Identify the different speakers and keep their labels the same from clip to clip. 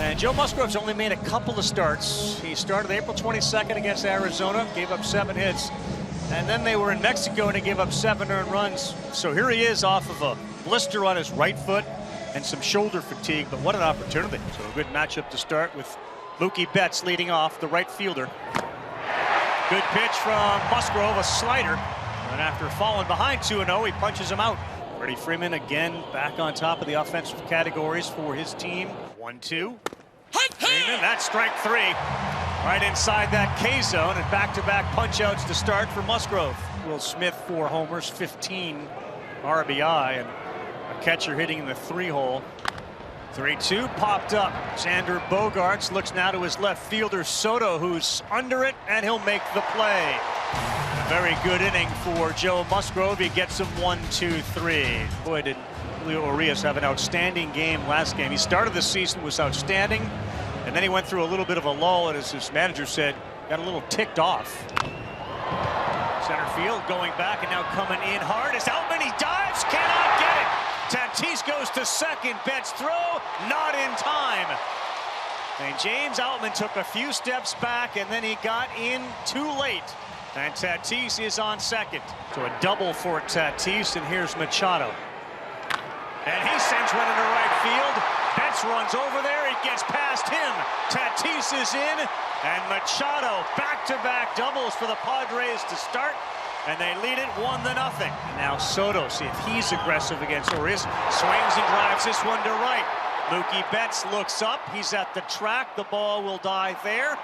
Speaker 1: And Joe Musgrove's only made a couple of starts. He started April 22nd against Arizona, gave up 7 hits. And then they were in Mexico and he gave up 7 earned runs. So here he is off of a blister on his right foot and some shoulder fatigue, but what an opportunity. So a good matchup to start with Mookie Betts leading off, the right fielder. Good pitch from Musgrove, a slider. And after falling behind 2-0, he punches him out. Freddie Freeman again back on top of the offensive categories for his team. 1-2. Freeman, that's strike 3. Right inside that K zone, and back-to-back punch-outs to start for Musgrove. Will Smith 4 homers, 15 RBI, and a catcher hitting in the 3-hole. 3-2 popped up. Xander Bogaerts looks now to his left fielder Soto, who's under it, and he'll make the play. A very good inning for Joe Musgrove. He gets him 1-2-3. Boy, did Leo Urias have an outstanding game last game. He started the season, was outstanding, and then he went through a little bit of a lull, and as his manager said, got a little ticked off. Center field going back, and now coming in hard is Outman. He dives, cannot get it. Tatis goes to second. Betts throw, not in time. And James Outman took a few steps back, and then he got in too late. And Tatis is on second. So a double for Tatis, and here's Machado. And he sends one into right field. Betts runs over there. He gets past him. Tatis is in. And Machado back-to-back doubles for the Padres to start. And they lead it 1-0. And now Soto, see if he's aggressive against Urias. Swings and drives this one to right. Mookie Betts looks up. He's at the track. The ball will die there.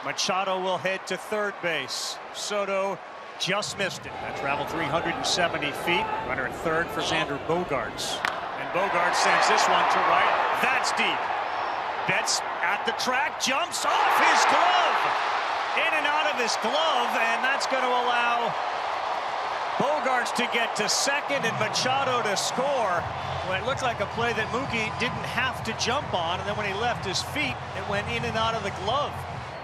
Speaker 1: Machado will head to third base. Soto just missed it. That traveled 370 feet. Runner at third for Xander Bogaerts. And Bogaerts sends this one to right. That's deep. Betts at the track, jumps off his glove. In and out of his glove, and that's going to allow Bogaerts to get to second and Machado to score. Well, it looked like a play that Mookie didn't have to jump on, and then when he left his feet, it went in and out of the glove.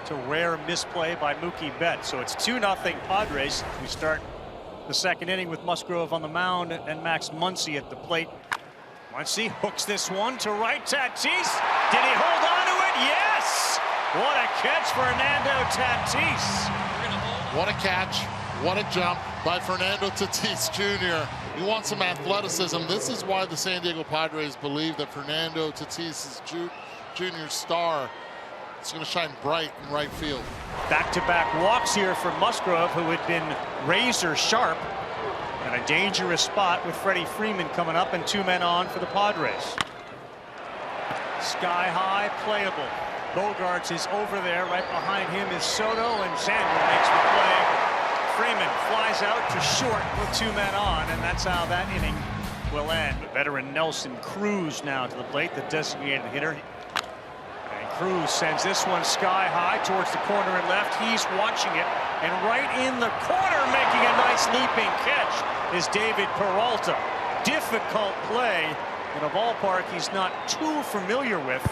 Speaker 1: It's a rare misplay by Mookie Betts. So it's 2-0 Padres. We start the second inning with Musgrove on the mound and Max Muncy at the plate. Muncy hooks this one to right. Tatis. Did he hold on to it? Yes! What a catch, Fernando Tatis.
Speaker 2: What a catch. What a jump by Fernando Tatis Jr. You want some athleticism. This is why the San Diego Padres believe that Fernando Tatis Jr.'s star is going to shine bright in right field.
Speaker 1: Back-to-back walks here for Musgrove, who had been razor sharp. And a dangerous spot with Freddie Freeman coming up and 2 men on for the Padres. Sky high, playable. Bogaerts is over there. Right behind him is Soto, and Xander makes the play. Freeman flies out to short with 2 men on, and that's how that inning will end. The veteran Nelson Cruz now to the plate, the designated hitter. And Cruz sends this one sky high towards the corner and left. He's watching it, and right in the corner, making a nice leaping catch, is David Peralta. Difficult play in a ballpark he's not too familiar with,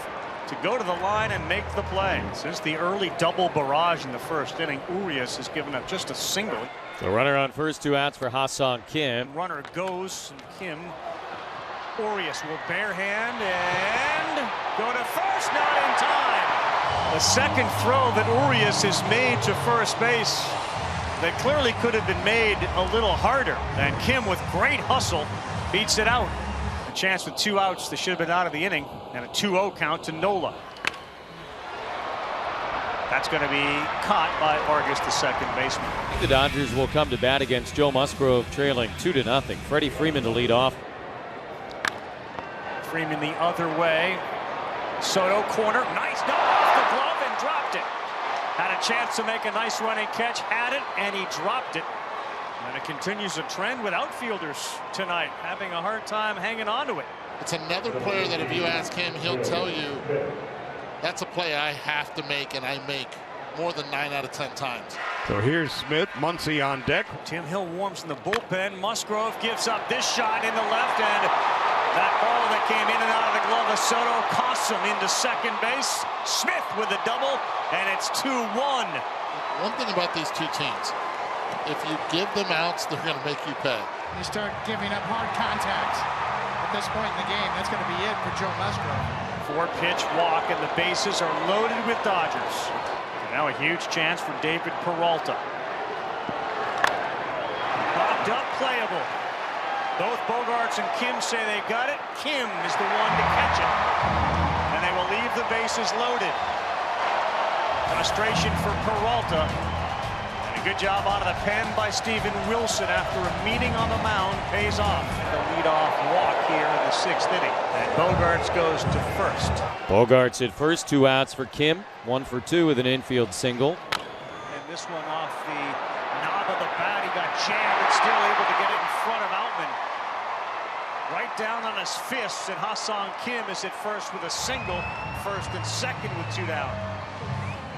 Speaker 1: to go to the line and make the play. Since the early double barrage in the first inning, Urias has given up just a single.
Speaker 3: The runner on first, 2 outs for Ha-Seong Kim.
Speaker 1: Runner goes, and Kim. Urias will barehand and go to first, not in time. The second throw that Urias has made to first base that clearly could have been made a little harder. And Kim, with great hustle, beats it out. A chance with 2 outs that should have been out of the inning, and a 2-0 count to Nola. That's going to be caught by Vargas, the second baseman.
Speaker 3: The Dodgers will come to bat against Joe Musgrove, trailing 2-0. Freddie Freeman to lead off.
Speaker 1: Freeman the other way. Soto corner, nice knock off the glove and dropped it. Had a chance to make a nice running catch, had it, and he dropped it. And it continues a trend with outfielders tonight, having a hard time hanging on to it.
Speaker 2: It's another player that if you ask him, he'll tell you that's a play I have to make, and I make more than 9 out of 10 times.
Speaker 4: So here's Smith, Muncy on deck.
Speaker 1: Tim Hill warms in the bullpen. Musgrove gives up this shot in the left, and that ball that came in and out of the glove of Soto costs him into second base. Smith with a double, and it's 2-1.
Speaker 2: One thing about these two teams, if you give them outs, they're going to make you pay.
Speaker 5: You start giving up hard contact at this point in the game, that's going to be it for Joe Musgrove.
Speaker 1: 4-pitch walk, and the bases are loaded with Dodgers. And now a huge chance for David Peralta. Popped up, playable. Both Bogaerts and Kim say they got it. Kim is the one to catch it. And they will leave the bases loaded. Frustration for Peralta. And a good job out of the pen by Steven Wilson after a meeting on the mound pays off. The leadoff walk here in the 6th inning. And Bogaerts goes to first.
Speaker 3: Bogaerts at first, 2 outs for Kim, 1 for 2 with an infield single.
Speaker 1: And this one off the knob of the bat. He got jammed and still able to get it in front of Outman. Right down on his fists, and Ha-Seong Kim is at first with a single, first and second with 2 down.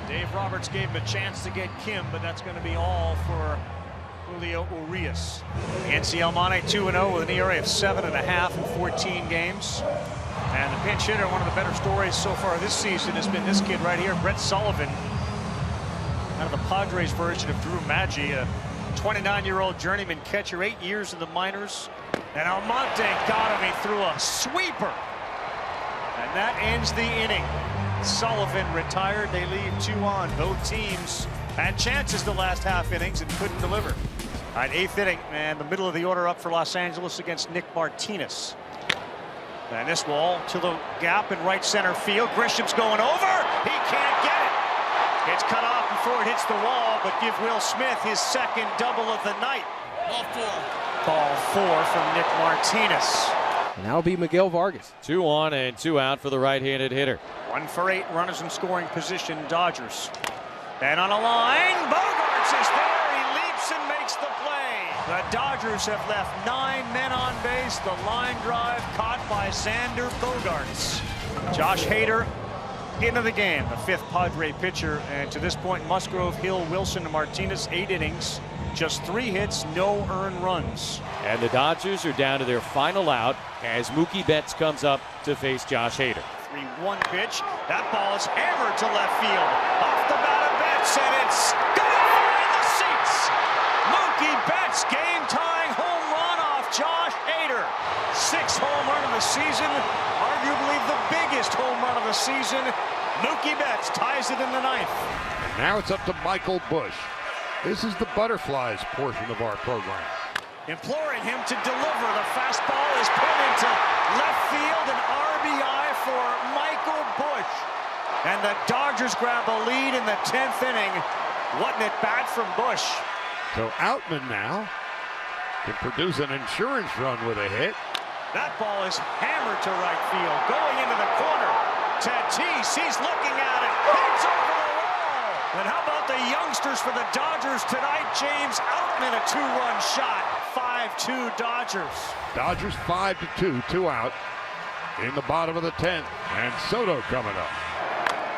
Speaker 1: Dave Roberts gave him a chance to get Kim, but that's going to be all for Julio Urias. The NCL Monte 2-0 with an ERA of 7.5 in 14 games. And the pinch hitter, one of the better stories so far this season, has been this kid right here, Brett Sullivan, kind of the Padres version of Drew Maggi, a 29-year-old journeyman catcher, 8 years in the minors. And Almonte got him. He threw a sweeper. And that ends the inning. Sullivan retired. They leave 2 on. Both teams had chances the last half innings and couldn't deliver. All right, 8th inning, and the middle of the order up for Los Angeles against Nick Martinez. And this ball to the gap in right center field. Grisham's going over. He can't get it. It's cut off before it hits the wall, but give Will Smith his 2nd double of the night. Ball 4 from Nick Martinez.
Speaker 5: And that'll be Miguel Vargas.
Speaker 3: 2 on and 2 out for the right-handed hitter.
Speaker 1: 1 for 8 runners in scoring position, Dodgers. And on a line, Bogaerts is there. He leaps and makes the play. The Dodgers have left 9 men on base. The line drive caught by Xander Bogaerts. Josh Hader into the game, the 5th Padre pitcher. And to this point, Musgrove, Hill, Wilson, and Martinez, 8 innings. Just 3 hits, no earned runs.
Speaker 3: And the Dodgers are down to their final out as Mookie Betts comes up to face Josh Hader.
Speaker 1: 3-1 pitch. That ball is hammered to left field. Off the bat of Betts, and it's gonna find the seats. Mookie Betts, game-tying home run off Josh Hader. 6th home run of the season, arguably the biggest home run of the season. Mookie Betts ties it in the 9th.
Speaker 4: Now it's up to Michael Busch. This is the butterflies portion of our program.
Speaker 1: Imploring him to deliver. The fastball is put into left field, an RBI for Michael Busch. And the Dodgers grab a lead in the 10th inning. What an at-bat from Busch.
Speaker 4: So Outman now can produce an insurance run with a hit.
Speaker 1: That ball is hammered to right field. Going into the corner. Tatis, he's looking at it. It's over the wall. And how about the youngsters for the Dodgers tonight? James Outman, a 2-run shot. 5-2 Dodgers.
Speaker 4: Dodgers 5-2, 2 out in the bottom of the 10th. And Soto coming up.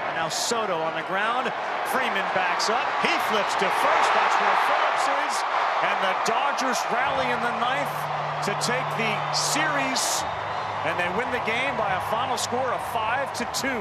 Speaker 1: And now Soto on the ground. Freeman backs up. He flips to first. That's where Phillips is. And the Dodgers rally in the 9th to take the series. And they win the game by a final score of 5-2.